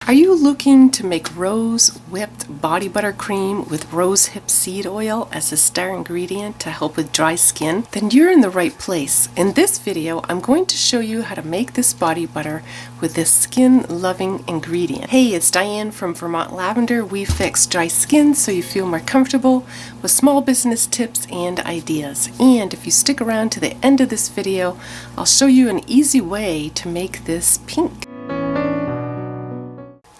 Are you looking to make rose whipped body butter cream with rosehip seed oil as a star ingredient to help with dry skin? Then you're in the right place. In this video, I'm going to show you how to make this body butter with this skin-loving ingredient. Hey, it's Diane from Vermont Lavender. We fix dry skin so you feel more comfortable with small business tips and ideas. And if you stick around to the end of this video, I'll show you an easy way to make this pink.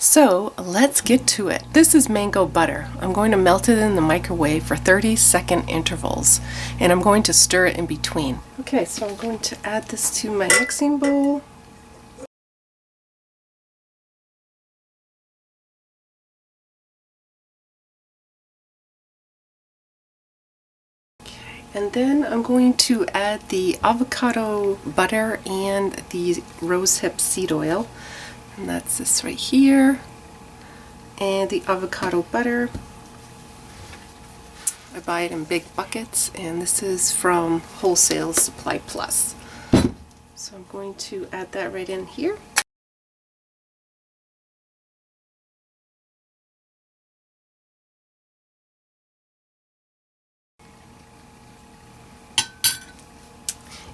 So let's get to it. This is mango butter. I'm going to melt it in the microwave for 30-second intervals, and I'm going to stir it in between. Okay, so I'm going to add this to my mixing bowl. Okay, and then I'm going to add the avocado butter and the rosehip seed oil. And that's this right here, and the avocado butter. I buy it in big buckets, and this is from Wholesale Supply Plus. So I'm going to add that right in here.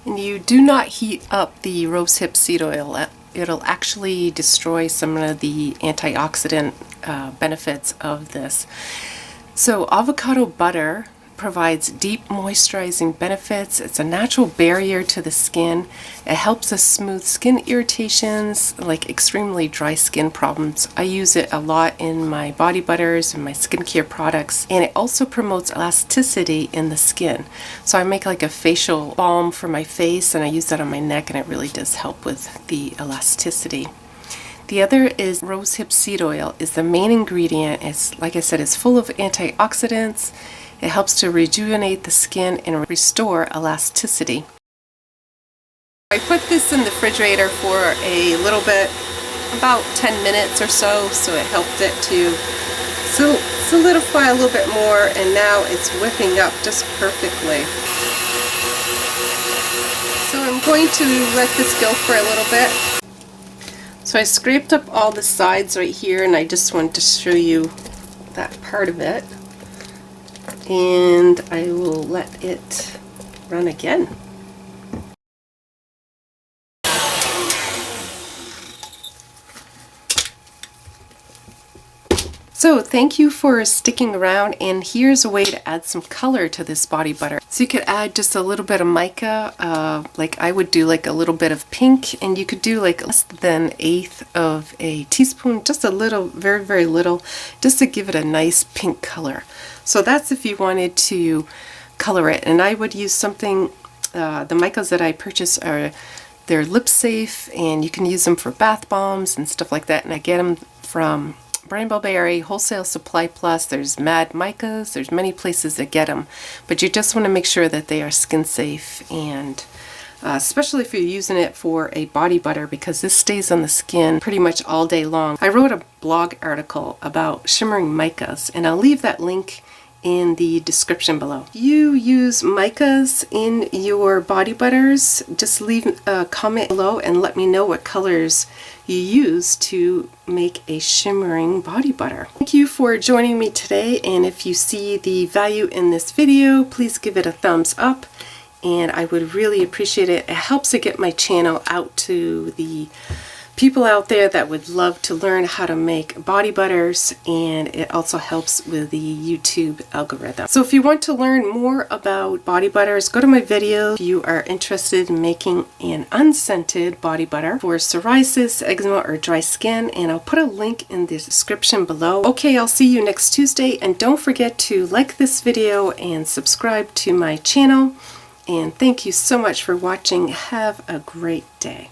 And you do not heat up the rosehip seed oil. It'll actually destroy some of the antioxidant benefits of this. So avocado butter provides deep moisturizing benefits. It's a natural barrier to the skin. It helps us smooth skin irritations, like extremely dry skin problems. I use it a lot in my body butters and my skincare products, and it also promotes elasticity in the skin. So I make like a facial balm for my face, and I use that on my neck, and it really does help with the elasticity. The other is rosehip seed oil is the main ingredient. It's, like I said, it's full of antioxidants. It helps to rejuvenate the skin and restore elasticity. I put this in the refrigerator for a little bit, about 10 minutes or so, so it helped it to solidify a little bit more, and now it's whipping up just perfectly. So I'm going to let this go for a little bit. So I scraped up all the sides right here, and I just wanted to show you that part of it. And I will let it run again. So thank you for sticking around, and here's a way to add some color to this body butter. So you could add just a little bit of mica, like I would do like a little bit of pink, and you could do like less than 1/8 of a teaspoon, just a little, very, very little, just to give it a nice pink color. So that's if you wanted to color it. And I would use something, the micas that I purchase they're lip safe, and you can use them for bath bombs and stuff like that. And I get them from Rainbow Berry, Wholesale Supply Plus. There's Mad Micas. There's many places that get them, but you just want to make sure that they are skin safe, and especially if you're using it for a body butter, because this stays on the skin pretty much all day long. I wrote a blog article about shimmering micas, and I'll leave that link in the description below. If you use micas in your body butters, just leave a comment below and let me know what colors you use to make a shimmering body butter. Thank you for joining me today, and if you see the value in this video, please give it a thumbs up, and I would really appreciate it. It helps to get my channel out to the people out there that would love to learn how to make body butters, and it also helps with the YouTube algorithm. So if you want to learn more about body butters, go to my video. If you are interested in making an unscented body butter for psoriasis, eczema, or dry skin, and I'll put a link in the description below. Okay, I'll see you next Tuesday, and don't forget to like this video and subscribe to my channel. And thank you so much for watching. Have a great day.